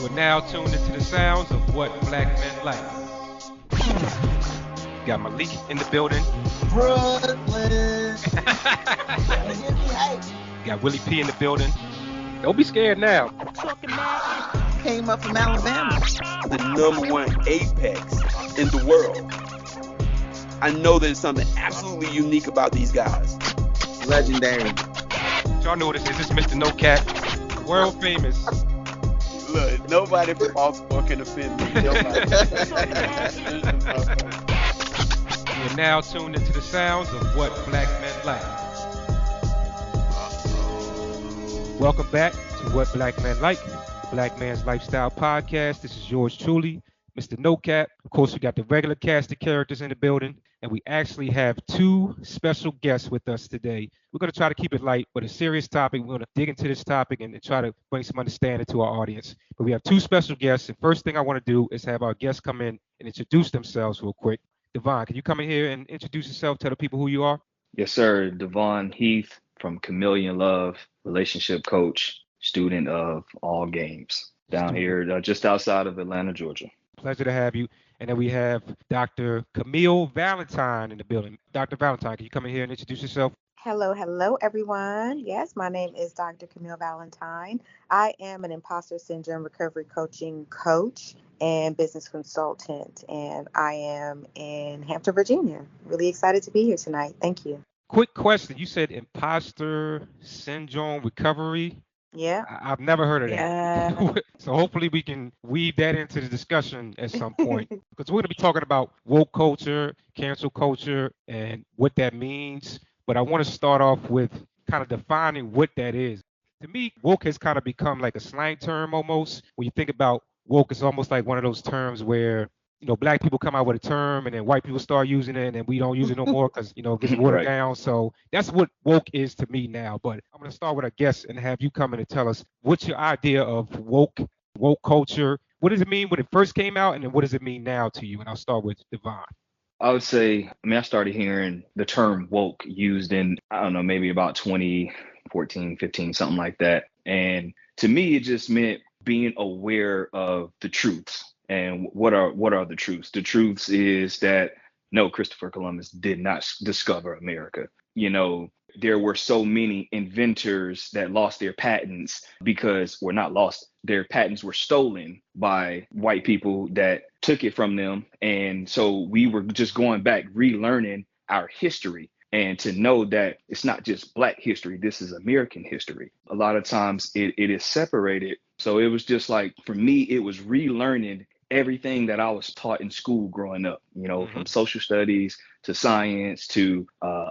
You are now tuned into the sounds of what black men like. Got Malik in the building. Brooklyn. Got Willie P in the building. Don't be scared now. Came up from Alabama. The #1 apex in the world. I know there's something absolutely unique about these guys. Legendary. Y'all know what this is. This is Mr. No Cap, world famous. Look, nobody from Baltimore can offend me. You're now tuned into the sounds of what black men like. Welcome back to What Black Men Like, Black Man's Lifestyle Podcast. This is yours truly, Mr. No Cap. Of course, we got the regular cast of characters in the building, and we actually have two special guests with us today. We're going to try to keep it light, but a serious topic. We're going to dig into this topic and try to bring some understanding to our audience. But we have two special guests, and first thing I want to do is have our guests come in and introduce themselves real quick. Devon, can you come in here and introduce yourself, tell the people who you are? Yes, sir. Devon Heath from Camille in Love, relationship coach, student of all games down here just outside of Atlanta, Georgia. Pleasure to have you. And then we have Dr. Camille Valentine in the building. Dr. Valentine, can you come in here and introduce yourself? Hello, everyone. Yes, my name is Dr. Camille Valentine. I am an imposter syndrome recovery coaching coach and business consultant, and I am in Hampton, Virginia. Really excited to be here tonight. Thank you. Quick question. You said imposter syndrome recovery. Yeah. I've never heard of that. Yeah. So hopefully we can weave that into the discussion at some point, because we're going to be talking about woke culture, cancel culture, and what that means. But I want to start off with kind of defining what that is. To me, woke has kind of become like a slang term almost. When you think about woke, it's almost like one of those terms where, you know, black people come out with a term and then white people start using it and then we don't use it no more because, you know, it gets watered Right. down. So that's what woke is to me now. But I'm going to start with our guests and have you come in and tell us what's your idea of woke culture. What does it mean when it first came out, and then what does it mean now to you? And I'll start with Devon. I would say, I started hearing the term woke used in, I don't know, maybe about 2014, 15, something like that. And to me, it just meant being aware of the truths. And what are the truths? The truths is that no, Christopher Columbus did not discover America. You know, there were so many inventors that lost their patents because, well, not lost, their patents were stolen by white people that took it from them. And so we were just going back, relearning our history, and to know that it's not just Black history, this is American history. A lot of times it is separated. So it was just like, for me, it was relearning everything that I was taught in school growing up, you know, from social studies to science to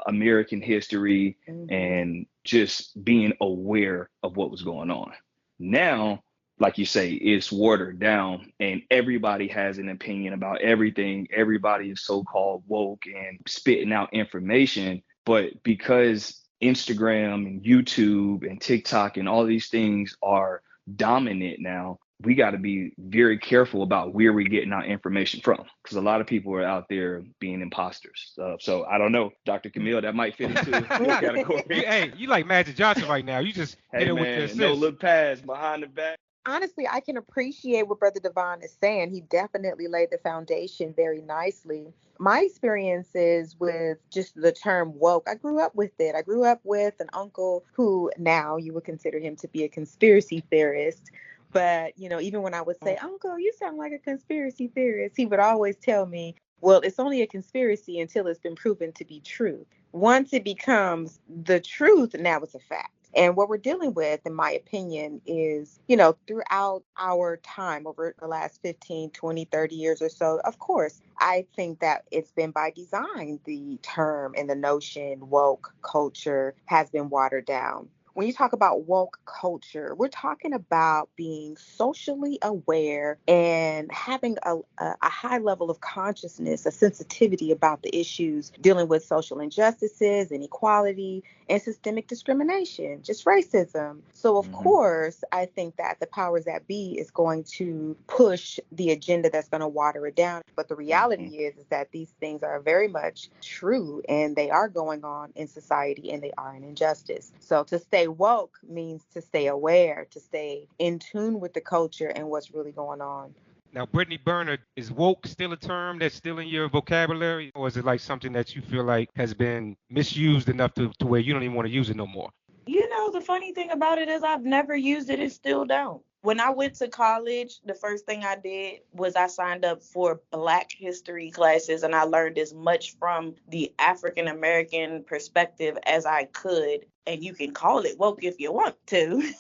American history, and just being aware of what was going on. Now, like you say, it's watered down and everybody has an opinion about everything. Everybody is so-called woke and spitting out information. But because Instagram and YouTube and TikTok and all these things are dominant now, we got to be very careful about where we're getting our information from, because a lot of people are out there being imposters. So I don't know, Dr. Camille, that might fit into your category. Hey, you like Magic Johnson right now. You just hit it with man, this. no look past behind the back. Honestly, I can appreciate what Brother Devon is saying. He definitely laid the foundation very nicely. My experiences with just the term woke, I grew up with it. I grew up with an uncle who now you would consider him to be a conspiracy theorist. But, you know, even when I would say, Uncle, you sound like a conspiracy theorist, he would always tell me, well, it's only a conspiracy until it's been proven to be true. Once it becomes the truth, now it's a fact. And what we're dealing with, in my opinion, is, you know, throughout our time over the last 15, 20, 30 years or so, of course, I think that it's been by design. The term and the notion woke culture has been watered down. When you talk about woke culture, we're talking about being socially aware and having a high level of consciousness, a sensitivity about the issues dealing with social injustices, inequality, and systemic discrimination, just racism. So, of course, I think that the powers that be is going to push the agenda that's going to water it down. But the reality is that these things are very much true, and they are going on in society, and they are an injustice. So to stay stay woke means to stay aware, to stay in tune with the culture and what's really going on. Now, Brittney Burner, is woke still a term that's still in your vocabulary, or is it like something that you feel like has been misused enough to where you don't even want to use it no more? You know, the funny thing about it is I've never used it and still don't. When I went to college, the first thing I did was I signed up for Black history classes, and I learned as much from the African American perspective as I could. And you can call it woke if you want to.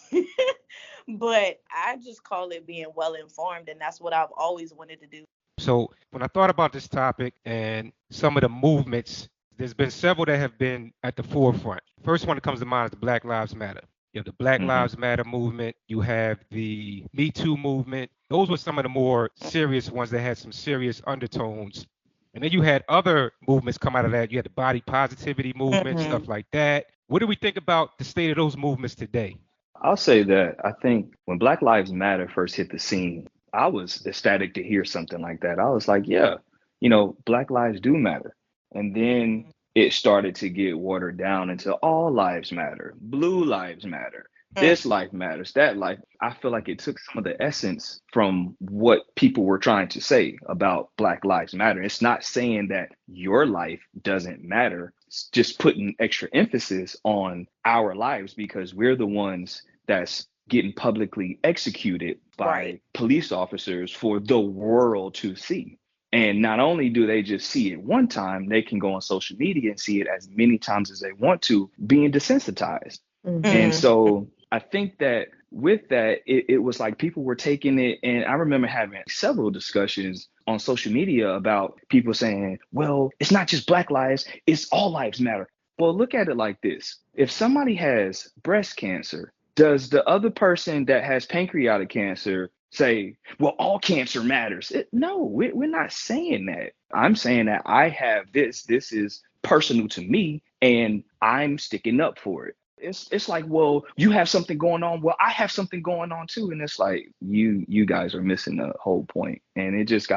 But I just call it being well informed, and that's what I've always wanted to do. So when I thought about this topic and some of the movements, there's been several that have been at the forefront. First one that comes to mind is the Black Lives Matter. You have the Black Lives Matter movement. You have the Me Too movement. Those were some of the more serious ones that had some serious undertones. And then you had other movements come out of that. You had the body positivity movement, stuff like that. What do we think about the state of those movements today? I'll say that I think when Black Lives Matter first hit the scene, I was ecstatic to hear something like that. I was like, yeah, Black lives do matter. And then it started to get watered down into all lives matter, blue lives matter, this life matters, that life. I feel like it took some of the essence from what people were trying to say about Black Lives Matter. It's not saying that your life doesn't matter. It's just putting extra emphasis on our lives because we're the ones that's getting publicly executed by police officers for the world to see. And not only do they just see it one time, they can go on social media and see it as many times as they want to, being desensitized. And so I think that with that, it was like people were taking it. And I remember having several discussions on social media about people saying, well, it's not just Black lives, it's all lives matter. Well, look at it like this. If somebody has breast cancer, does the other person that has pancreatic cancer say, well, all cancer matters? No, we're not saying that. I'm saying that I have this is personal to me and I'm sticking up for it. It's like, well, you have something going on. Well, I have something going on too. And it's like, you guys are missing the whole point. And it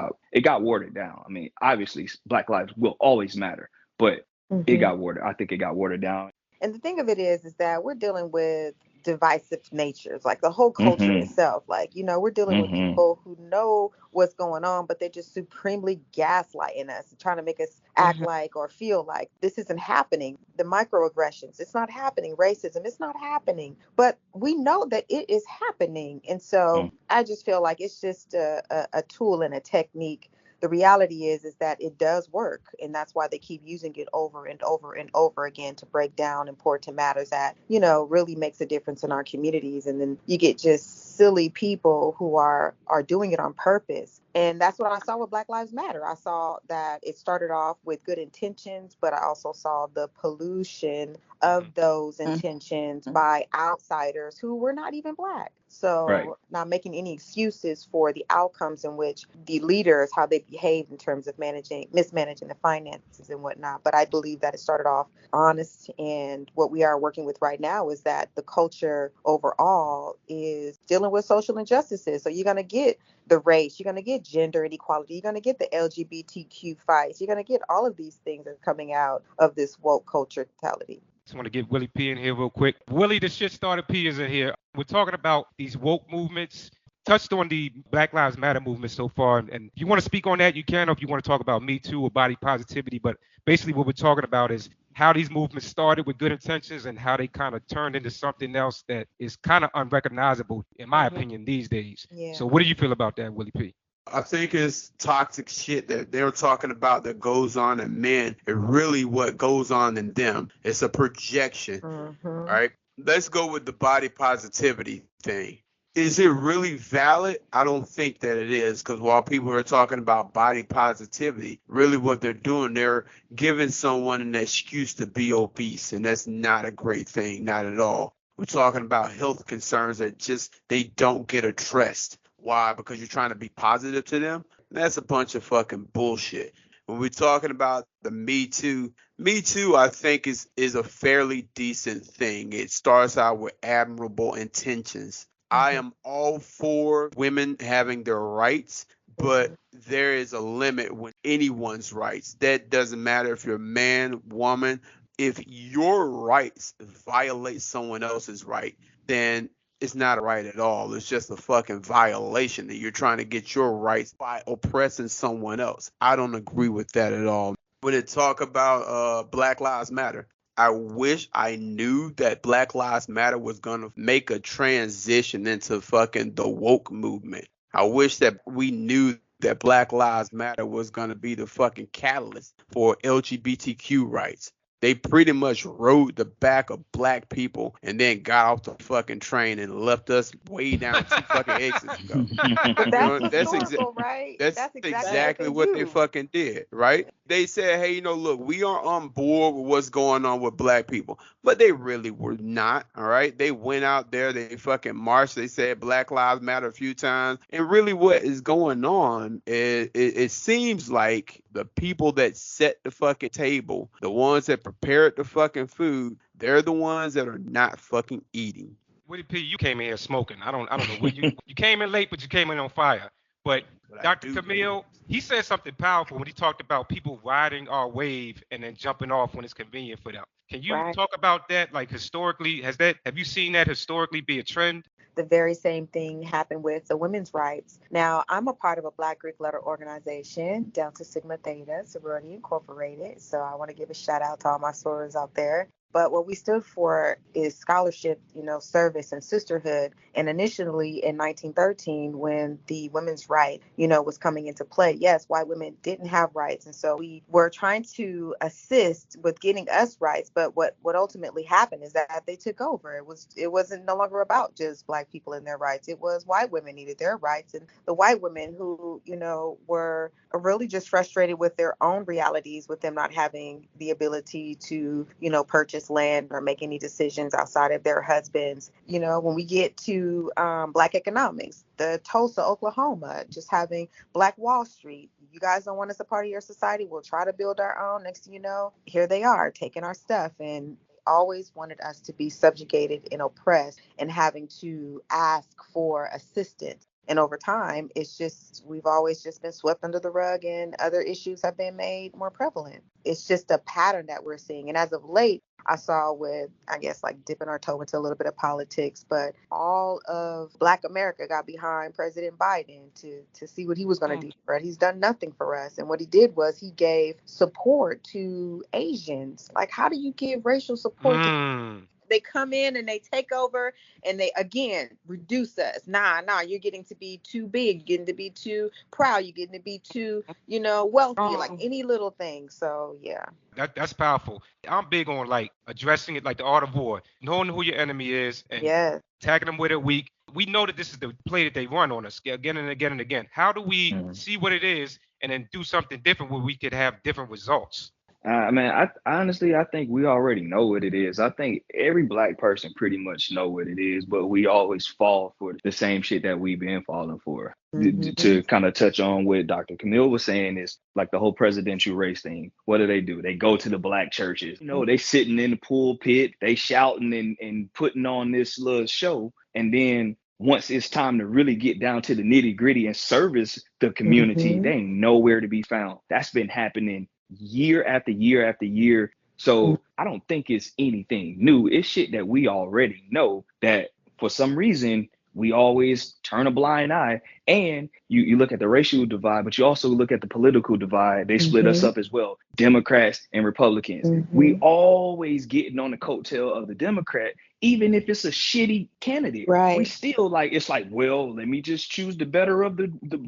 got watered down. I mean, obviously Black lives will always matter, but I think it got watered down. And the thing of it is that we're dealing with divisive natures, like the whole culture itself. Like, we're dealing with people who know what's going on, but they're just supremely gaslighting us, trying to make us act like or feel like this isn't happening. The microaggressions, it's not happening. Racism, it's not happening. But we know that it is happening. And so I just feel like it's just a tool and a technique. The reality is that it does work, and that's why they keep using it over and over and over again to break down important matters that, really makes a difference in our communities. And then you get just silly people who are doing it on purpose. And that's what I saw with Black Lives Matter. I saw that it started off with good intentions, but I also saw the pollution of those intentions by outsiders who were not even Black. So not making any excuses for the outcomes in which the leaders, how they behaved in terms of mismanaging the finances and whatnot. But I believe that it started off honest. And what we are working with right now is that the culture overall is dealing with social injustices. So you're going to get the race, you're going to get gender inequality, you're going to get the LGBTQ fights, you're going to get all of these things that are coming out of this woke culture mentality. Just want to get Willie P in here real quick. Willie, the shit starter P is in here. We're talking about these woke movements. Touched on the Black Lives Matter movement so far. And if you want to speak on that, you can, or if you want to talk about Me Too or body positivity. But basically what we're talking about is how these movements started with good intentions and how they kind of turned into something else that is kind of unrecognizable, in my opinion, these days. Yeah. So what do you feel about that, Willie P? I think it's toxic shit that they're talking about that goes on in men and really what goes on in them. It's a projection, right? Let's go with the body positivity thing. Is it really valid? I don't think that it is, because while people are talking about body positivity, really what they're doing, they're giving someone an excuse to be obese, and that's not a great thing, not at all. We're talking about health concerns that they don't get addressed. Why? Because you're trying to be positive to them? That's a bunch of fucking bullshit. When we're talking about the Me Too, I think is a fairly decent thing. It starts out with admirable intentions. I am all for women having their rights, but there is a limit with anyone's rights. That doesn't matter if you're a man, woman, if your rights violate someone else's right, then it's not a right at all. It's just a fucking violation that you're trying to get your rights by oppressing someone else. I don't agree with that at all. When it talk about Black Lives Matter, I wish I knew that Black Lives Matter was gonna make a transition into fucking the woke movement. I wish that we knew that Black Lives Matter was gonna be the fucking catalyst for LGBTQ rights. They pretty much rode the back of black people and then got off the fucking train and left us way down 2 fucking exits ago. But that's That's historical, right? That's exactly what they fucking did, right? They said, hey, look, we are on board with what's going on with black people. But they really were not, all right? They went out there, they fucking marched, they said Black Lives Matter a few times. And really what is going on is it seems like the people that set the fucking table, the ones that prepared the fucking food, they're the ones that are not fucking eating. Willie P, you came in here smoking. I don't know where you came in late, but you came in on fire. But Dr. Camille, he said something powerful when he talked about people riding our wave and then jumping off when it's convenient for them. Can you talk about that? Like historically, have you seen that historically be a trend? The very same thing happened with the women's rights. Now, I'm a part of a Black Greek letter organization, Delta Sigma Theta, Sorority Incorporated. So I want to give a shout out to all my sorors out there. But what we stood for is scholarship, service and sisterhood. And initially in 1913, when the women's right, was coming into play, yes, white women didn't have rights. And so we were trying to assist with getting us rights. But what ultimately happened is that they took over. It wasn't no longer about just black people and their rights. It was white women needed their rights. And the white women who, were really just frustrated with their own realities, with them not having the ability to, purchase land or make any decisions outside of their husbands. When we get to Black economics, the Tulsa, Oklahoma, just having Black Wall Street. You guys don't want us a part of your society. We'll try to build our own. Next thing you know, here they are taking our stuff, and always wanted us to be subjugated and oppressed and having to ask for assistance. And over time, we've always just been swept under the rug, and other issues have been made more prevalent. It's just a pattern that we're seeing. And as of late, I saw with, I guess, like dipping our toe into a little bit of politics, but all of Black America got behind President Biden to see what he was going to do for it. He's done nothing for us. And what he did was he gave support to Asians. Like, how do you give racial support to they come in and they take over and they, again, reduce us. Nah, you're getting to be too big. You're getting to be too proud. You're getting to be too, wealthy, like any little thing. So, yeah. That's powerful. I'm big on, like, addressing it like the art of war, knowing who your enemy is and attacking them with it weak. We know that this is the play that they run on us again and again and again. How do we see what it is and then do something different where we could have different results? I honestly think we already know what it is. I think every black person pretty much know what it is, but we always fall for the same shit that we've been falling for. To kind of touch on what Dr. Camille was saying is like the whole presidential race thing. What do? They go to the black churches. They sitting in the pulpit, they shouting and putting on this little show. And then once it's time to really get down to the nitty gritty and service the community, they ain't nowhere to be found. That's been happening year after year after year. So I don't think it's anything new. It's shit that we already know, that for some reason we always turn a blind eye. And you look at the racial divide, but you also look at the political divide. They split us up as well, Democrats and Republicans. We always getting on the coattail of the Democrat, even if it's a shitty candidate. Right. We still it's like, well, let me just choose the better of the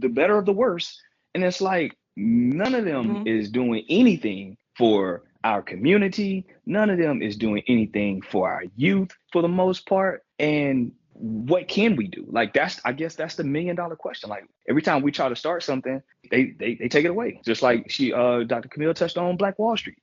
better of the worst. And it's like, none of them is doing anything for our community. None of them is doing anything for our youth for the most part. And what can we do? Like, I guess that's the $1 million question. Like, every time we try to start something, they take it away. Just like Dr. Camille touched on Black Wall Street.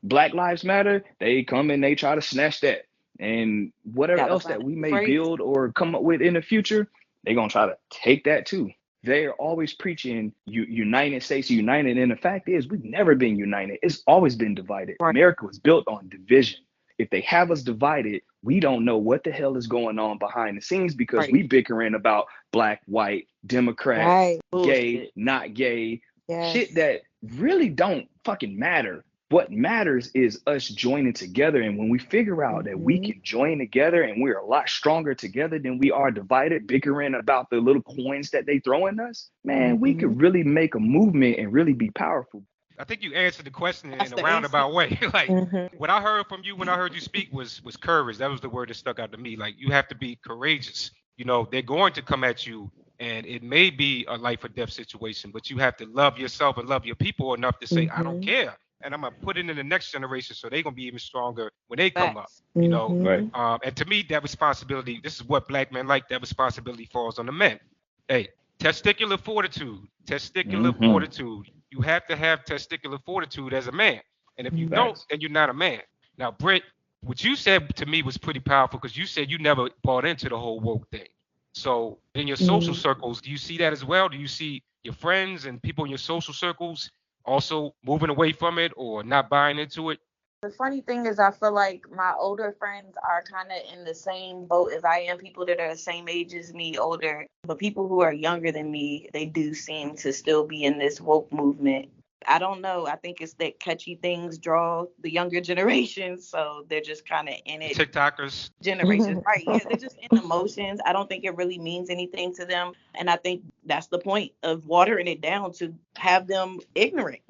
Black Lives Matter, they come and they try to snatch that. And whatever else that we may build or come up with in the future, they're going to try to take that too. They're always preaching United States united. And the fact is, we've never been united. It's always been divided. Right. America was built on division. If they have us divided, we don't know what the hell is going on behind the scenes because we bickering about black, white, Democrat, gay, not gay, shit that really don't fucking matter. What matters is us joining together. And when we figure out that we can join together and we're a lot stronger together than we are divided, bickering about the little coins that they throw in us, man, we could really make a movement and really be powerful. I think you answered the question That's in a the roundabout way. Like Mm-hmm. what I heard from you when I heard you speak was courage. That was the word that stuck out to me. Like you have to be courageous. You know, they're going to come at you and it may be a life or death situation, but you have to love yourself and love your people enough to say, I don't care. And I'm gonna put it in the next generation so they're gonna be even stronger when they come up. You know, Right. and to me, that responsibility, this is what black men like, that responsibility falls on the men. Hey, testicular fortitude, fortitude. You have to have testicular fortitude as a man. And if you don't, then you're not a man. Now, Britt, what you said to me was pretty powerful because you said you never bought into the whole woke thing. So in your social circles, do you see that as well? Do you see your friends and people in your social circles also moving away from it or not buying into it? The funny thing is, I feel like my older friends are kind of in the same boat as I am. People that are the same age as me, older. But people who are younger than me, they do seem to still be in this woke movement. I don't know. I think it's that catchy things draw the younger generation. So they're just kind of in it. TikTokers. Generations, right. Yeah, they're just in emotions. I don't think it really means anything to them. And I think that's the point of watering it down, to have them ignorant.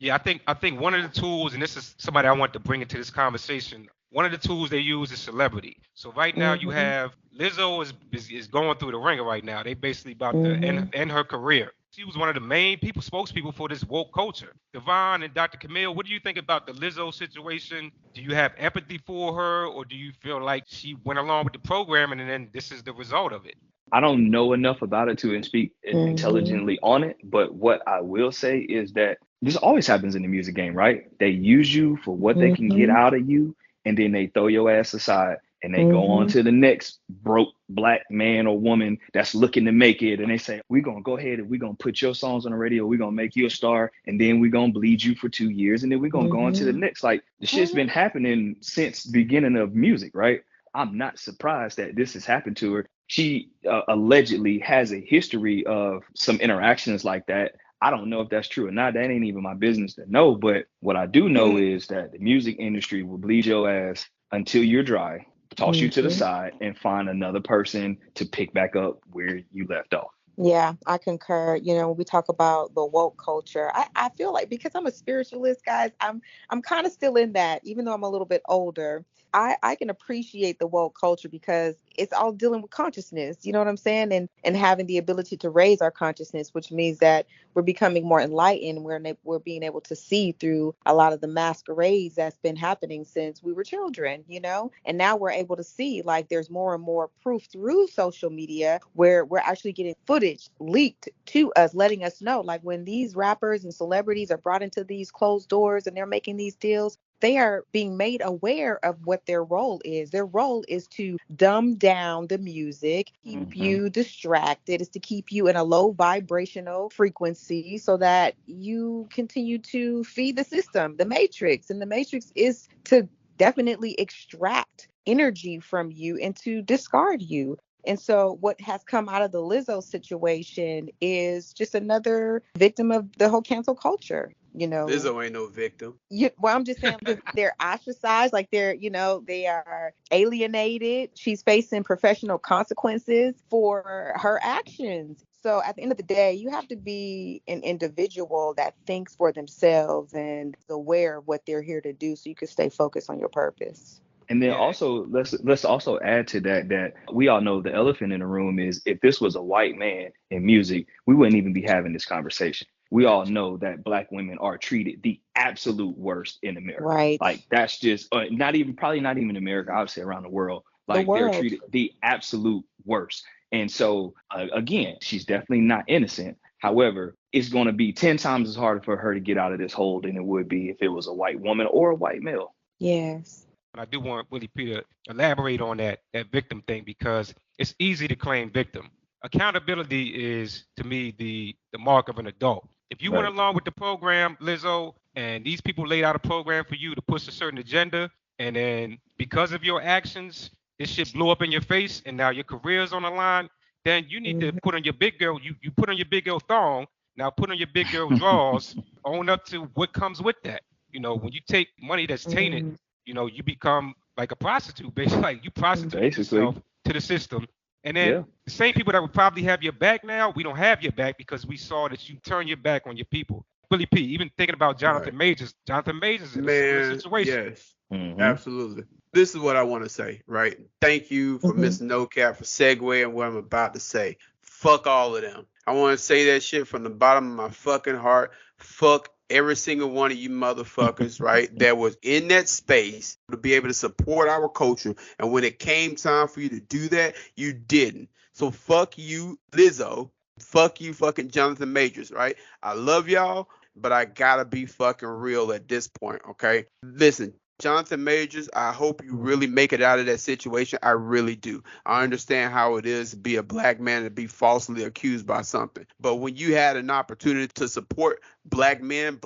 Yeah, I think one of the tools, and this is somebody I want to bring into this conversation. One of the tools they use is celebrity. So right now you have Lizzo is going through the ringer right now. They basically about to end her career. She was one of the main spokespeople for this woke culture. Devon and Dr. Camille, what do you think about the Lizzo situation? Do you have empathy for her, or do you feel like she went along with the program and then this is the result of it? I don't know enough about it to speak intelligently on it, but what I will say is that this always happens in the music game, right? They use you for what they can get out of you, and then they throw your ass aside and they go on to the next broke black man or woman that's looking to make it. And they say, we're going to go ahead and we're going to put your songs on the radio. We're going to make you a star. And then we're going to bleed you for 2 years. And then we're going to go on to the next. Like, the shit's been happening since the beginning of music, right? I'm not surprised that this has happened to her. She allegedly has a history of some interactions like that. I don't know if that's true or not. That ain't even my business to know. But what I do know is that the music industry will bleed your ass until you're dry, toss you to the side, and find another person to pick back up where you left off. Yeah, I concur. You know, when we talk about the woke culture, I feel like, because I'm a spiritualist, guys, I'm kind of still in that, even though I'm a little bit older. I can appreciate the woke culture because it's all dealing with consciousness, you know what I'm saying? And having the ability to raise our consciousness, which means that we're becoming more enlightened. We're being able to see through a lot of the masquerades that's been happening since we were children, you know? And now we're able to see, like, there's more and more proof through social media where we're actually getting footage leaked to us, letting us know, like, when these rappers and celebrities are brought into these closed doors and they're making these deals, they are being made aware of what their role is. Their role is to dumb down the music, keep you distracted, is to keep you in a low vibrational frequency so that you continue to feed the system, the matrix. And the matrix is to definitely extract energy from you and to discard you. And so what has come out of the Lizzo situation is just another victim of the whole cancel culture. You know, Lizzo ain't no victim. Well, I'm just saying they're ostracized, like they are alienated. She's facing professional consequences for her actions. So at the end of the day, you have to be an individual that thinks for themselves and is aware of what they're here to do so you can stay focused on your purpose. And then also, let's also add to that we all know the elephant in the room is, if this was a white man in music, we wouldn't even be having this conversation. We all know that black women are treated the absolute worst in America. Right. Like, that's just probably not even America, I would say around the world. Like, they're treated the absolute worst. And so, again, she's definitely not innocent. However, it's going to be 10 times as hard for her to get out of this hole than it would be if it was a white woman or a white male. Yes. I do want Willie P to elaborate on that victim thing, because it's easy to claim victim. Accountability is, to me, the mark of an adult. If you went along with the program, Lizzo, and these people laid out a program for you to push a certain agenda, and then because of your actions, this shit blew up in your face, and now your career's on the line, then you need to put on your big girl, you put on your big girl thong, now put on your big girl drawers, own up to what comes with that. When you take money that's tainted, Mhm. you become like a prostitute, basically. Like you prostitute Basically, yourself to the system. And then yeah. the same people that would probably have your back now, we don't have your back because we saw that you turn your back on your people. Willie P, even thinking about Right. Jonathan Majors is in a similar Man, situation. yes, Hmm. absolutely. This is what I want to say, right? Thank you for Mhm. Mr. No Cap for segueing what I'm about to say. Fuck all of them. I want to say that shit from the bottom of my fucking heart. Fuck every single one of you motherfuckers, right? That was in that space to be able to support our culture. And when it came time for you to do that, you didn't. So fuck you, Lizzo. Fuck you, fucking Jonathan Majors, right? I love y'all, but I gotta be fucking real at this point, okay? Listen, Jonathan Majors, I hope you really make it out of that situation. I really do. I understand how it is to be a black man and be falsely accused by something. But when you had an opportunity to support black men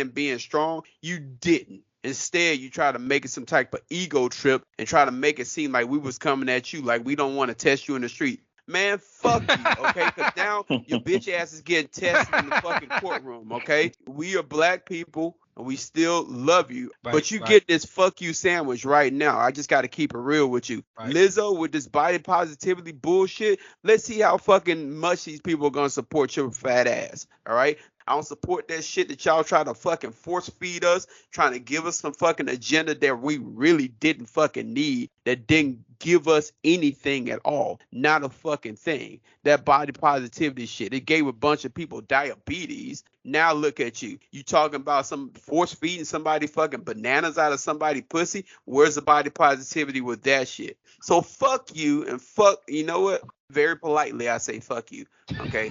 being strong, you didn't. Instead, you try to make it some type of ego trip and try to make it seem like we was coming at you, like we don't want to test you in the street. Man, fuck you, okay? Because now your bitch ass is getting tested in the fucking courtroom, okay? We are black people and we still love you, Right, but you right, get this fuck you sandwich right now. I just got to keep it real with you. right. Lizzo with this body positivity bullshit. Let's see how fucking much these people are going to support your fat ass, all right? I don't support that shit that y'all try to fucking force feed us, trying to give us some fucking agenda that we really didn't fucking need, that didn't give us anything at all. Not a fucking thing. That body positivity shit. It gave a bunch of people diabetes. Now look at you. You talking about some force feeding somebody fucking bananas out of somebody pussy? Where's the body positivity with that shit? So fuck you and fuck, you know what? Very politely, I say fuck you. Okay.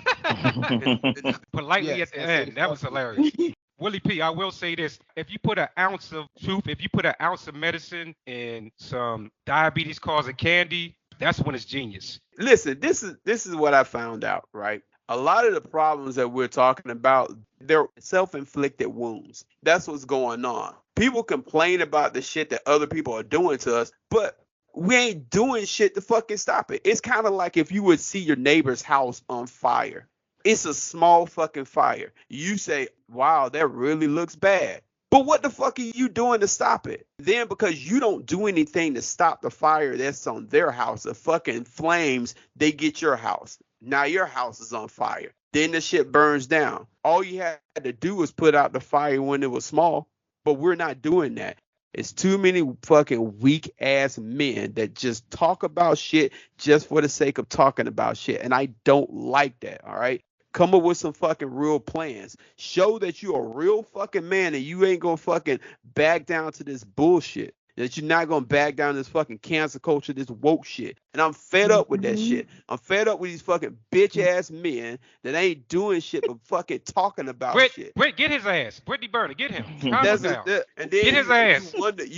Politely Yes, at the I say end. That was fuck you. hilarious. Willie P, I will say this. If you put an ounce of truth, if you put an ounce of medicine in some diabetes causing candy, that's when it's genius. Listen, this is what I found out, right? A lot of the problems that we're talking about, they're self-inflicted wounds. That's what's going on. People complain about the shit that other people are doing to us, but we ain't doing shit to fucking stop it. It's kind of like if you would see your neighbor's house on fire. It's a small fucking fire. You say, wow, that really looks bad. But what the fuck are you doing to stop it? Then because you don't do anything to stop the fire that's on their house, the fucking flames, they get your house. Now your house is on fire. Then the shit burns down. All you had to do was put out the fire when it was small. But we're not doing that. It's too many fucking weak ass men that just talk about shit just for the sake of talking about shit. And I don't like that. All right. Come up with some fucking real plans. Show that you're a real fucking man and you ain't gonna fucking back down to this bullshit. That you're not gonna back down to this fucking cancer culture, this woke shit. And I'm fed up with that Mhm. shit. I'm fed up with these fucking bitch ass men that ain't doing shit but fucking talking about shit. Britt, get his ass. Brittney Burner, get him. Calm him That's down. and Get then his you ass.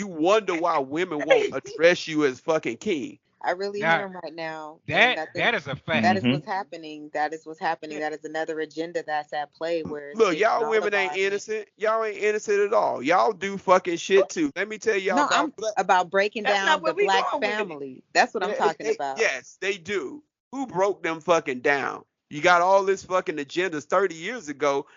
wonder why women won't address you as fucking king. I really Now hear him right now, and that I that think is a fact. that is Hmm. what's happening. That is what's happening. That is another agenda that's at play where it's Look, taking y'all all women of ain't our men. innocent. Y'all ain't innocent at all. Y'all do fucking shit too. Let me tell y'all No, I'm about black. about breaking That's not down where the we black going with it. family. That's what I'm talking about. Yes, they do. Who broke them fucking down? You got all this fucking agendas 30 years ago,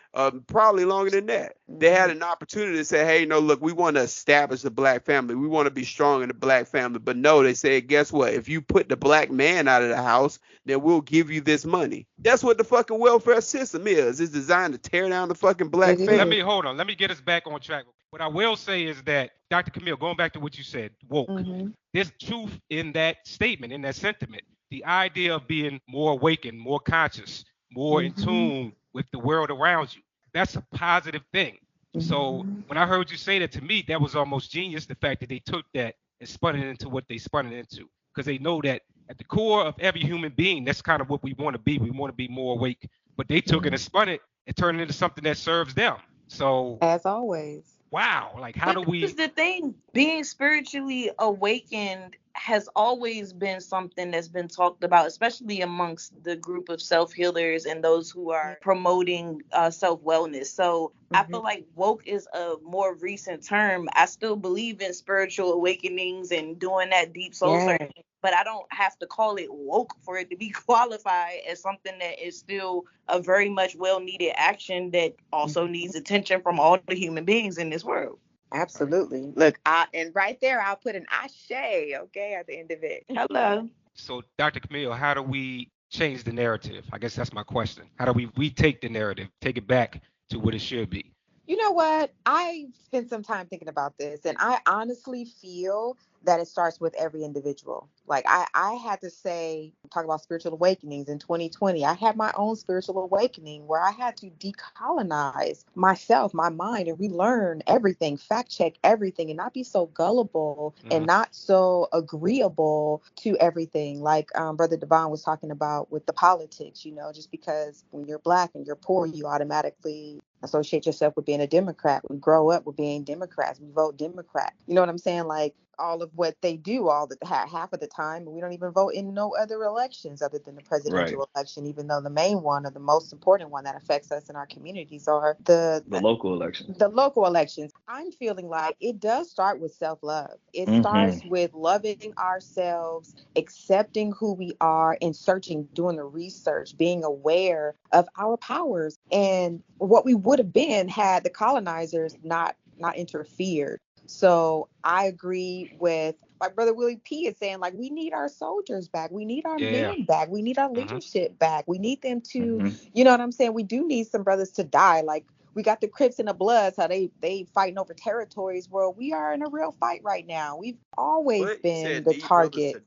probably longer than that. They had an opportunity to say, hey, no, look, we want to establish a black family. We want to be strong in the black family. But no, they said, guess what? If you put the black man out of the house, then we'll give you this money. That's what the fucking welfare system is. It's designed to tear down the fucking black It Let family. me is. hold on. Let me get us back on track. What I will say is that Dr. Camille, going back to what you said, woke. Mm-hmm. There's truth in that statement, in that sentiment. The idea of being more awakened, more conscious, more in Mm-hmm. tune with the world around you. That's a positive thing. So Mm-hmm. when I heard you say that, to me, that was almost genius. The fact that they took that and spun it into what they spun it into, because they know that at the core of every human being, that's kind of what we want to be. We want to be more awake. But they took it and spun it and turned it into something that serves them. So As always. wow, like how But do this is we? the thing. Being spiritually awakened has always been something that's been talked about, especially amongst the group of self healers and those who are promoting self wellness. So I Mm-hmm. feel like woke is a more recent term. I still believe in spiritual awakenings and doing that deep soul Yeah. searching, but I don't have to call it woke for it to be qualified as something that is still a very much well needed action that also needs attention from all the human beings in this world. Absolutely. Look, and right there, I'll put an ashe, okay, at the end of it. Hello. So, Dr. Camille, how do we change the narrative? I guess that's my question. How do we retake the narrative, take it back to what it should be? You know what? I spent some time thinking about this, and I honestly feel that it starts with every individual. Like I had to say, talk about spiritual awakenings in 2020. I had my own spiritual awakening where I had to decolonize myself, my mind, and relearn everything, fact check everything, and not be so gullible and not so agreeable to everything. Like Brother Devon was talking about with the politics, just because when you're Black and you're poor, you automatically associate yourself with being a Democrat. We grow up with being Democrats. We vote Democrat. You know what I'm saying? Like all of what they do half of the time, we don't even vote in no other elections other than the presidential election, even though the main one or the most important one that affects us in our communities are the local elections. The local elections. I'm feeling like it does start with self-love. It starts with loving ourselves, accepting who we are, and searching, doing the research, being aware of our powers and what we would have been had the colonizers not interfered. So I agree with my brother Willie P is saying, like, we need our soldiers back. We need our men back. We need our leadership back. We need them to, you know what I'm saying? We do need some brothers to die. Like, we got the Crips and the Bloods, how they fighting over territories. Well, we are in a real fight right now. We've always been the target.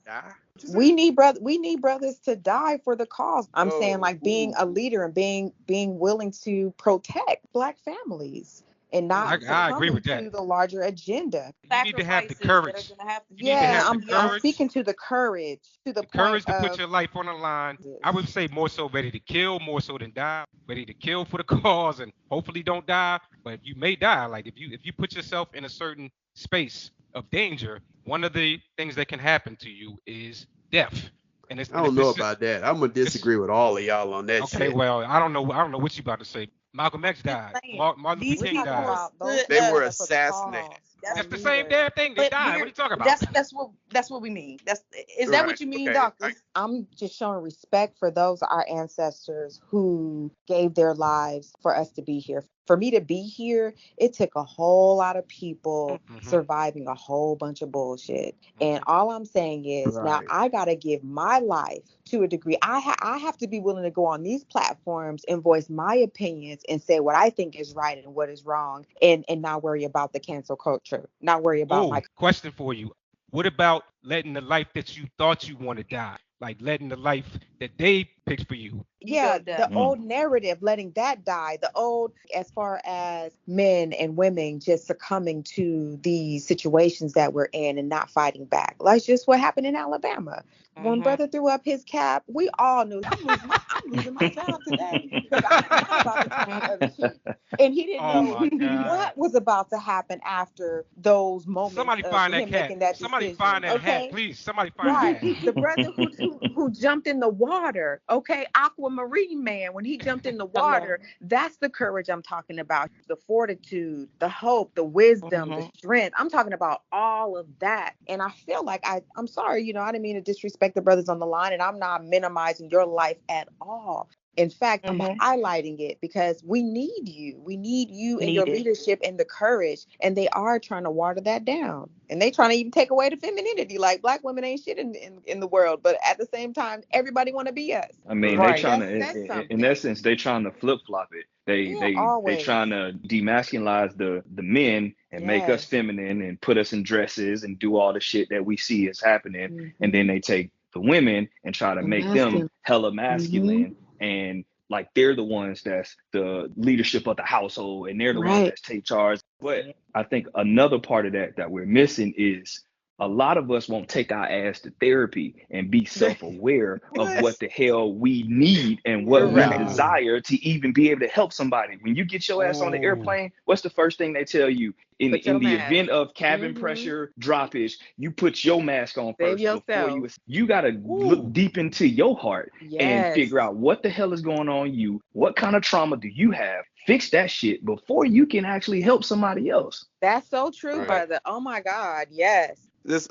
We need brothers to die for the cause. I'm saying, like, being a leader and being willing to protect Black families and not I agree with that. to the larger agenda. You need to have the courage. I'm speaking to the courage, to the courage point to put your life on the line. I would say more so ready to kill, more so than die. Ready to kill for the cause and hopefully don't die, but you may die. Like if you put yourself in a certain space of danger, one of the things that can happen to you is death. And I don't know about that. I'm gonna disagree with all of y'all on that shit. Okay, well, I don't know what you about to say. Malcolm X died. Martin Luther King died. They were assassinated. That's the same damn thing. They died. What are you talking about? That's what we mean. Is that what you mean, doctor? I'm just showing respect for those our ancestors who gave their lives for us to be here. For me to be here, it took a whole lot of people surviving a whole bunch of bullshit. And all I'm saying is now I got to give my life to a degree. I have to be willing to go on these platforms and voice my opinions and say what I think is right and what is wrong and not worry about the cancel culture, not worry about my question for you. What about letting the life that you thought you want to die? Like letting the life that they picked for you. Yeah, the old narrative, letting that die. The old, as far as men and women just succumbing to these situations that we're in and not fighting back. That's just what happened in Alabama. When brother threw up his cap, we all knew I'm losing my job today because I forgot about the time of the shit. And he didn't know what was about to happen after those moments. Somebody find that cat. Somebody find that hat, please. Somebody find that hat. The brother who jumped in the water, aquamarine man, when he jumped in the water, that's the courage I'm talking about. The fortitude, the hope, the wisdom, the strength. I'm talking about all of that. And I feel like I'm sorry, I didn't mean to disrespect the brothers on the line, and I'm not minimizing your life at all. In fact, I'm highlighting it because we need you. We need you and your leadership and the courage. And they are trying to water that down. And they trying to even take away the femininity. Like Black women ain't shit in the world. But at the same time, everybody want to be us. I mean, they trying to, in essence, they trying to flip flop it. They trying to demasculinize the men and make us feminine and put us in dresses and do all the shit that we see is happening. And then they take the women and try to make them hella masculine. And like they're the ones that's the leadership of the household and they're the ones that take charge. But I think another part of that we're missing is a lot of us won't take our ass to therapy and be self-aware of what the hell we need and what we desire to even be able to help somebody. When you get your ass on the airplane, what's the first thing they tell you? In the event of cabin pressure droppage, you put your mask on first before you got to look deep into your heart and figure out what the hell is going on you. What kind of trauma do you have? Fix that shit before you can actually help somebody else. That's so true, brother. Oh my God, yes.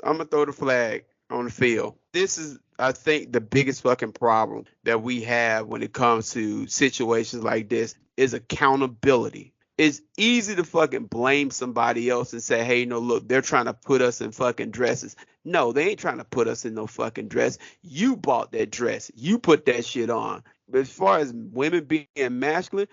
I'm gonna throw the flag on the field. This is, I think, the biggest fucking problem that we have when it comes to situations like this is accountability. It's easy to fucking blame somebody else and say, hey, no, look, they're trying to put us in fucking dresses. No, they ain't trying to put us in no fucking dress. You bought that dress. You put that shit on. But as far as women being masculine,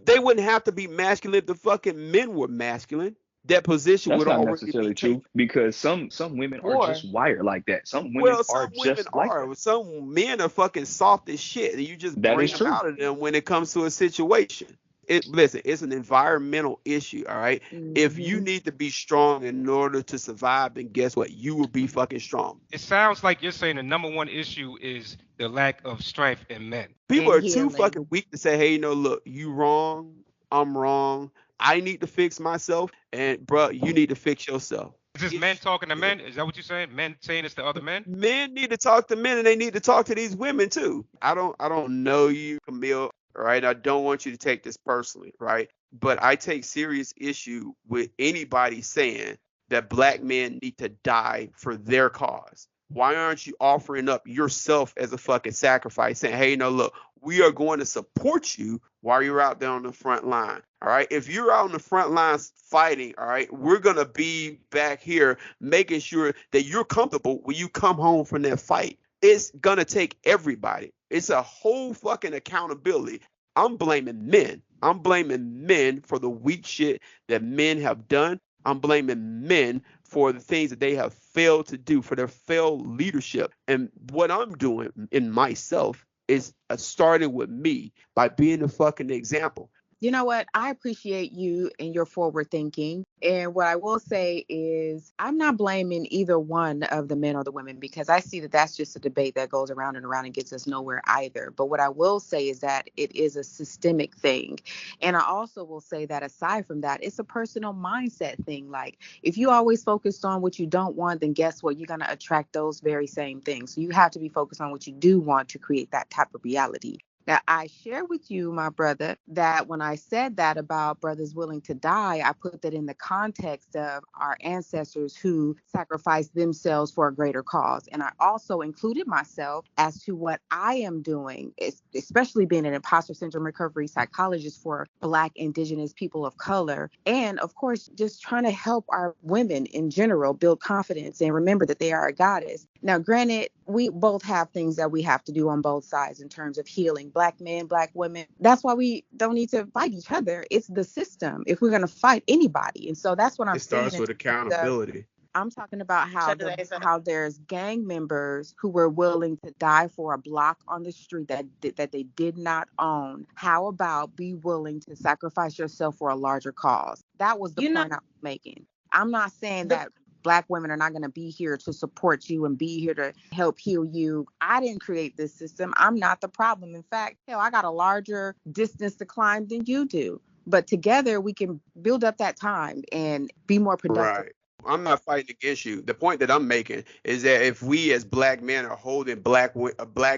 they wouldn't have to be masculine if the fucking men were masculine. That position That's would not already be necessarily taken. true, because some women are Or just wired like that. Some women Well, are some women just like that. are. Some men are fucking soft as shit, and you just That bring is them true. out of them when it comes to a situation. Listen, it's an environmental issue, all right? If you need to be strong in order to survive, then guess what? You will be fucking strong. It sounds like you're saying the number one issue is the lack of strength in men. People And are too healing. fucking weak to say, hey, no, look, you wrong, I'm wrong. I need to fix myself, and bruh, you need to fix yourself. Is this men talking to men? Is that what you're saying? Men saying it's to other men? Men need to talk to men, and they need to talk to these women too. I don't know you, Camille, right? I don't want you to take this personally, right? But I take serious issue with anybody saying that black men need to die for their cause. Why aren't you offering up yourself as a fucking sacrifice, saying, hey, no, look, we are going to support you while you're out there on the front line. All right. If you're out on the front lines fighting, all right, we're going to be back here making sure that you're comfortable when you come home from that fight. It's going to take everybody. It's a whole fucking accountability. I'm blaming men. I'm blaming men for the weak shit that men have done. I'm blaming men for the things that they have failed to do, for their failed leadership. And what I'm doing in myself is starting with me by being a fucking example. You know what? I appreciate you and your forward thinking. And what I will say is I'm not blaming either one of the men or the women, because I see that that's just a debate that goes around and gets us nowhere either. But what I will say is that it is a systemic thing. And I also will say that aside from that, it's a personal mindset thing. Like if you always focused on what you don't want, then guess what? You're going to attract those very same things. So you have to be focused on what you do want to create that type of reality. Now, I share with you, my brother, that when I said that about brothers willing to die, I put that in the context of our ancestors who sacrificed themselves for a greater cause. And I also included myself as to what I am doing, especially being an imposter syndrome recovery psychologist for Black, Indigenous people of color. And of course, just trying to help our women in general build confidence and remember that they are a goddess. Now, granted, we both have things that we have to do on both sides in terms of healing. Black men, Black women. That's why we don't need to fight each other. It's the system if we're going to fight anybody. And so that's what I'm saying. It starts with accountability. I'm talking about how there's gang members who were willing to die for a block on the street that they did not own. How about be willing to sacrifice yourself for a larger cause? That was the point I'm making. I'm not saying that Black women are not going to be here to support you and be here to help heal you. I didn't create this system. I'm not the problem. In fact, hell, I got a larger distance to climb than you do. But together we can build up that time and be more productive. Right. I'm not fighting against you. The point that I'm making is that if we as Black men are holding Black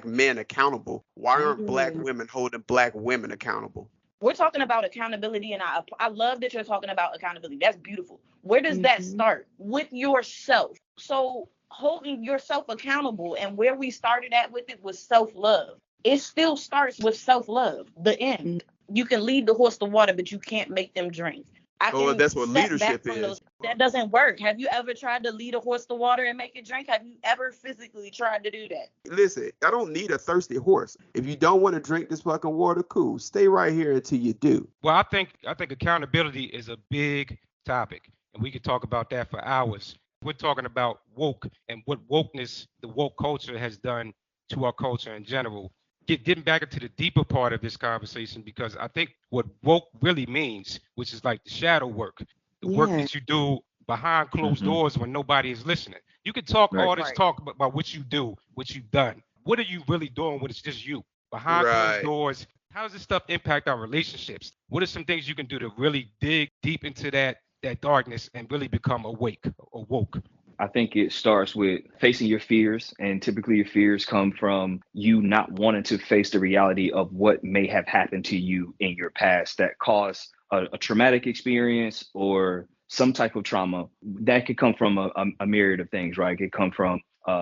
men accountable, why aren't Black women holding Black women accountable? We're talking about accountability, and I love that you're talking about accountability. That's beautiful. Where does that start? With yourself. So holding yourself accountable, and where we started at with it was self-love. It still starts with self-love, the end. You can lead the horse to water, but you can't make them drink. That's what leadership is. That doesn't work. Have you ever tried to lead a horse to water and make it drink? Have you ever physically tried to do that? Listen, I don't need a thirsty horse. If you don't want to drink this fucking water, cool. Stay right here until you do. Well, I think accountability is a big topic, and we could talk about that for hours. We're talking about woke and what wokeness, the woke culture has done to our culture in general. Getting back into the deeper part of this conversation, because I think what woke really means, which is like the shadow work, the work that you do behind closed doors when nobody is listening. You can talk all this talk about what you do, what you've done. What are you really doing when it's just you? Behind closed doors, how does this stuff impact our relationships? What are some things you can do to really dig deep into that darkness and really become awake or woke? I think it starts with facing your fears, and typically your fears come from you not wanting to face the reality of what may have happened to you in your past that caused a traumatic experience or some type of trauma. That could come from a myriad of things, right? It could come from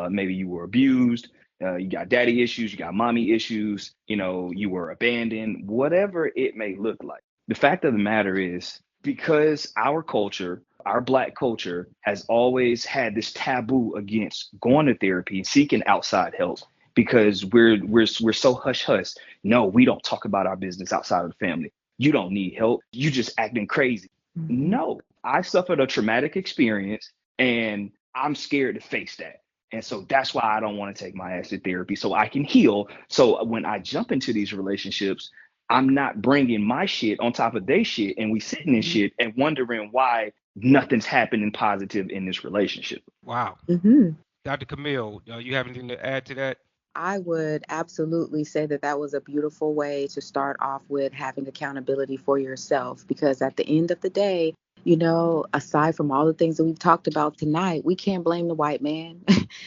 maybe you were abused, you got daddy issues, you got mommy issues, you were abandoned, whatever it may look like. The fact of the matter is, because our culture, our Black culture, has always had this taboo against going to therapy and seeking outside help, because we're so hush hush. No, we don't talk about our business outside of the family. You don't need help. You just acting crazy. No, I suffered a traumatic experience and I'm scared to face that. And so that's why I don't want to take my ass to therapy, so I can heal. So when I jump into these relationships, I'm not bringing my shit on top of their shit, and we sitting in shit and wondering why nothing's happening positive in this relationship. Wow. Dr. Camille, you have anything to add to that? I would absolutely say that that was a beautiful way to start off with having accountability for yourself, because at the end of the day, you know, aside from all the things that we've talked about tonight, we can't blame the white man.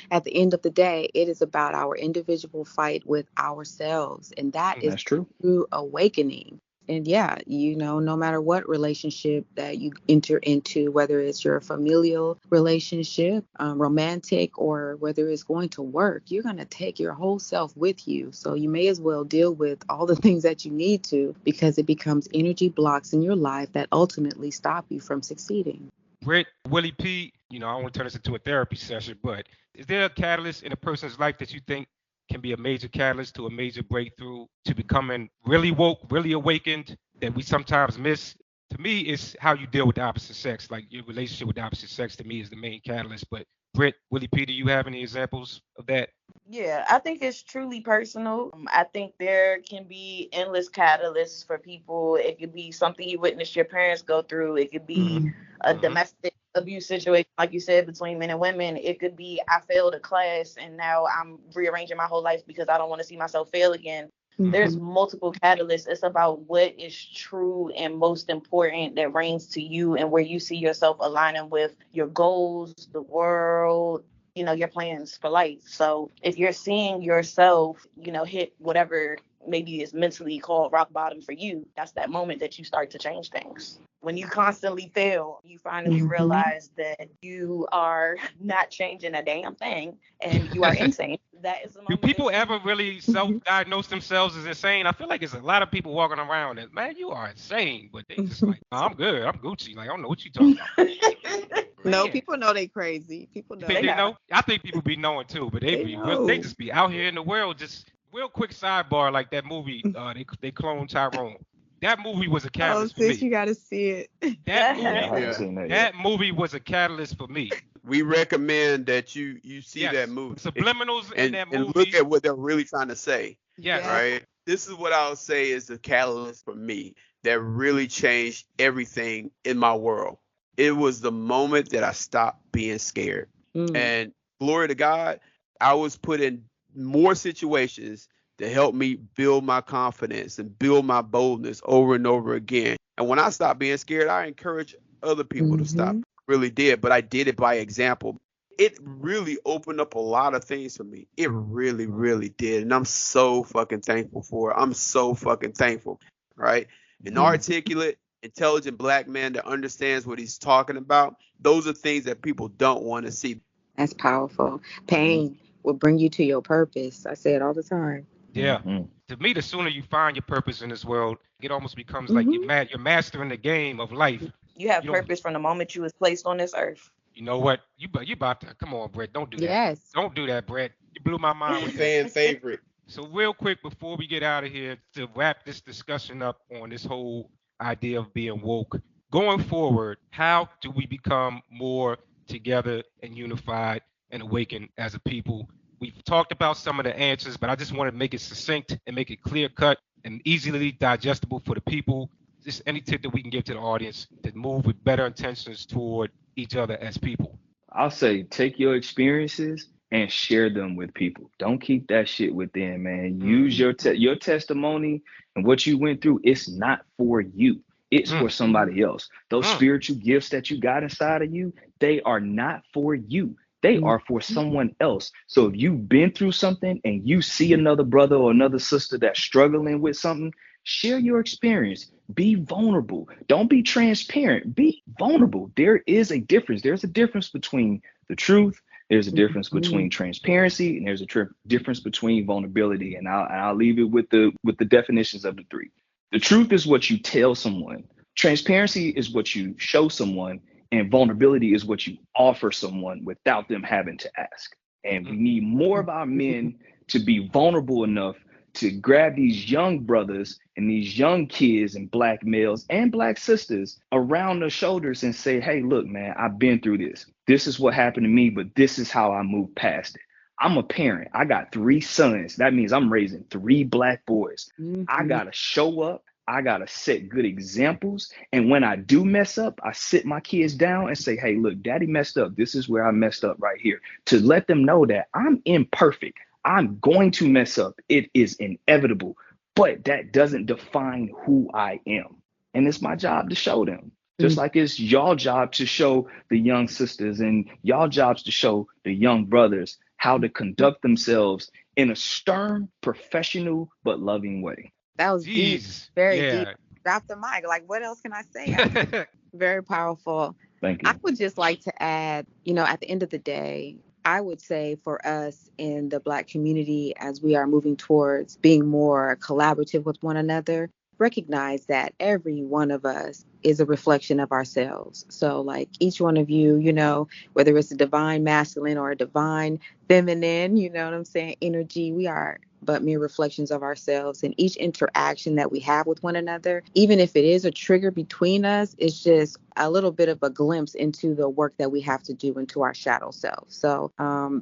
At the end of the day, it is about our individual fight with ourselves. And that's true. True awakening. And yeah, you know, no matter what relationship that you enter into, whether it's your familial relationship, romantic, or whether it's going to work, you're going to take your whole self with you. So you may as well deal with all the things that you need to, because it becomes energy blocks in your life that ultimately stop you from succeeding. Britt, Willie P, you know, I don't want to turn this into a therapy session, but is there a catalyst in a person's life that you think can be a major catalyst to a major breakthrough, to becoming really woke, really awakened, that we sometimes miss? To me, it's how you deal with the opposite sex. Like, your relationship with the opposite sex, to me, is the main catalyst. But Britt, Willie P, do you have any examples of that? Yeah, I think it's truly personal. I think there can be endless catalysts for people. It could be something you witnessed your parents go through. It could be a domestic abuse situation, like you said, between men and women. It could be I failed a class and now I'm rearranging my whole life because I don't want to see myself fail again. There's multiple catalysts. It's about what is true and most important that reigns to you, and where you see yourself aligning with your goals, the world, you know, your plans for life. So if you're seeing yourself, you know, hit whatever maybe is mentally called rock bottom for you, that's that moment that you start to change things. When you constantly fail, you finally realize that you are not changing a damn thing and you are insane. That is the moment. Do people ever really self-diagnose themselves as insane? I feel like it's a lot of people walking around and, man, you are insane, but they just like, oh, I'm good, I'm Gucci. Like, I don't know what you talking about. No, people know they crazy. People know. You think they know? I think people be knowing too, but they just be out here in the world. Just real quick sidebar, like that movie, they cloned Tyrone. That movie was a catalyst for me. You got to see it. That movie was a catalyst for me. We recommend that you see that movie. Subliminals in that movie. And look at what they're really trying to say. Yeah. Right? This is what I'll say is the catalyst for me that really changed everything in my world. It was the moment that I stopped being scared. And glory to God, I was put in more situations to help me build my confidence and build my boldness over and over again. And when I stopped being scared, I encourage other people to stop. Really did, but I did it by example. It really opened up a lot of things for me. It really, really did. And I'm so fucking thankful for it. I'm so fucking thankful, right? An articulate, intelligent Black man that understands what he's talking about. Those are things that people don't want to see. That's powerful. Pain will bring you to your purpose. I say it all the time. Yeah. To me, the sooner you find your purpose in this world, it almost becomes like you're mastering the game of life. You have purpose from the moment you was placed on this earth. You know what? You about to come on, Brett. Don't do that. Yes. Don't do that, Brett. You blew my mind with Fan favorite. So real quick before we get out of here, to wrap this discussion up on this whole idea of being woke, going forward, how do we become more together and unified and awakened as a people? We've talked about some of the answers, but I just want to make it succinct and make it clear cut and easily digestible for the people. Just any tip that we can give to the audience to move with better intentions toward each other as people. I'll say take your experiences and share them with people. Don't keep that shit within, man. Use your testimony and what you went through. It's not for you. It's for somebody else. Those spiritual gifts that you got inside of you, they are not for you. They are for someone else. So if you've been through something and you see another brother or another sister that's struggling with something, share your experience. Be vulnerable. Don't be transparent. Be vulnerable. There is a difference. There's a difference between the truth. There's a difference between transparency, and there's a difference between vulnerability. And I'll leave it with the definitions of the three. The truth is what you tell someone. Transparency is what you show someone, and vulnerability is what you offer someone without them having to ask. And we need more of our men to be vulnerable enough to grab these young brothers and these young kids and black males and black sisters around their shoulders and say, hey, look, man, I've been through this. This is what happened to me, but this is how I moved past it. I'm a parent. I got 3 sons. That means I'm raising 3 black boys. I got to show up. I got to set good examples. And when I do mess up, I sit my kids down and say, hey, look, daddy messed up. This is where I messed up right here, to let them know that I'm imperfect. I'm going to mess up. It is inevitable, but that doesn't define who I am. And it's my job to show them, just like it's y'all job to show the young sisters and y'all jobs to show the young brothers how to conduct themselves in a stern, professional, but loving way. That was deep, very deep. Drop the mic. Like, what else can I say? Very powerful. Thank you. I would just like to add, at the end of the day, I would say for us in the Black community, as we are moving towards being more collaborative with one another, recognize that every one of us is a reflection of ourselves. So like each one of you, whether it's a divine masculine or a divine feminine, you know what I'm saying, energy, we are but mere reflections of ourselves. And each interaction that we have with one another, even if it is a trigger between us, it's just a little bit of a glimpse into the work that we have to do into our shadow self. So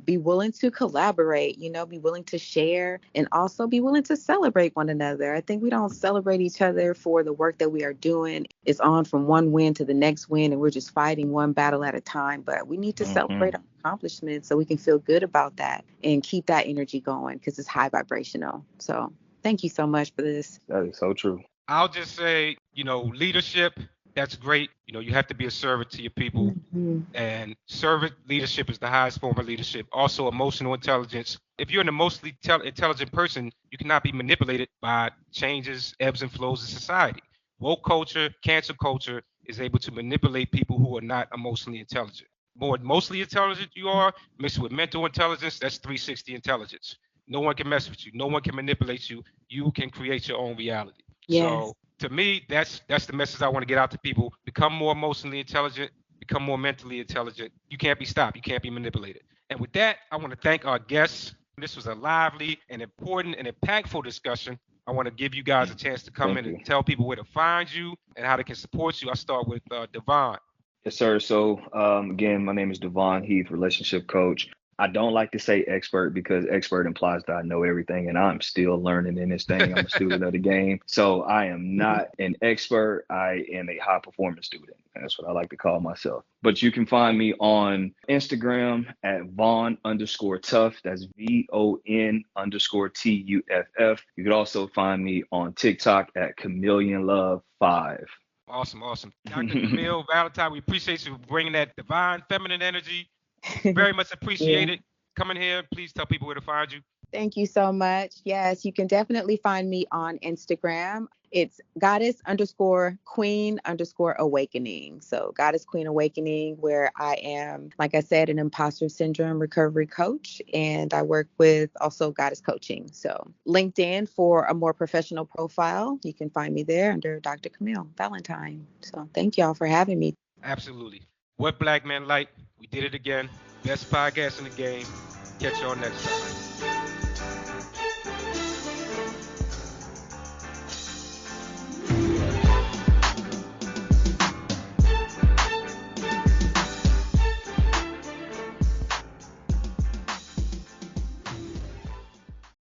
be willing to collaborate, be willing to share, and also be willing to celebrate one another. I think we don't celebrate each other for the work that we are doing. It's on from one win to the next win, and we're just fighting one battle at a time. But we need to celebrate our accomplishments so we can feel good about that and keep that energy going, because it's high vibrational. So thank you so much for this. That is so true. I'll just say, leadership, that's great. You have to be a servant to your people. And servant leadership is the highest form of leadership. Also, emotional intelligence. If you're an emotionally intelligent person, you cannot be manipulated by changes, ebbs and flows of society. Woke culture, cancel culture is able to manipulate people who are not emotionally intelligent. More emotionally intelligent you are, mixed with mental intelligence, that's 360 intelligence. No one can mess with you. No one can manipulate you. You can create your own reality. Yes. So to me, that's the message I want to get out to people. Become more emotionally intelligent. Become more mentally intelligent. You can't be stopped. You can't be manipulated. And with that, I want to thank our guests. This was a lively and important and impactful discussion. I want to give you guys a chance to come and tell people where to find you and how they can support you. I'll start with Devon. Yes, sir. So again, my name is Devon Heath, relationship coach. I don't like to say expert because expert implies that I know everything, and I'm still learning in this thing. I'm a student of the game. So I am not an expert. I am a high performance student. That's what I like to call myself. But you can find me on Instagram at Von_Tuff. That's VON_TUFF. You can also find me on TikTok at ChameleonLove5. Awesome. Dr. Camille, Valentine, we appreciate you bringing that divine feminine energy. Very much appreciated. Coming here, please tell people where to find you. Thank you so much. Yes, you can definitely find me on Instagram. It's goddess_queen_awakening. So Goddess Queen Awakening, where I am, like I said, an imposter syndrome recovery coach. And I work with also Goddess Coaching. So LinkedIn for a more professional profile. You can find me there under Dr. Camille Valentine. So thank y'all for having me. Absolutely. What Black Men Like? We did it again. Best podcast in the game. Catch y'all next time.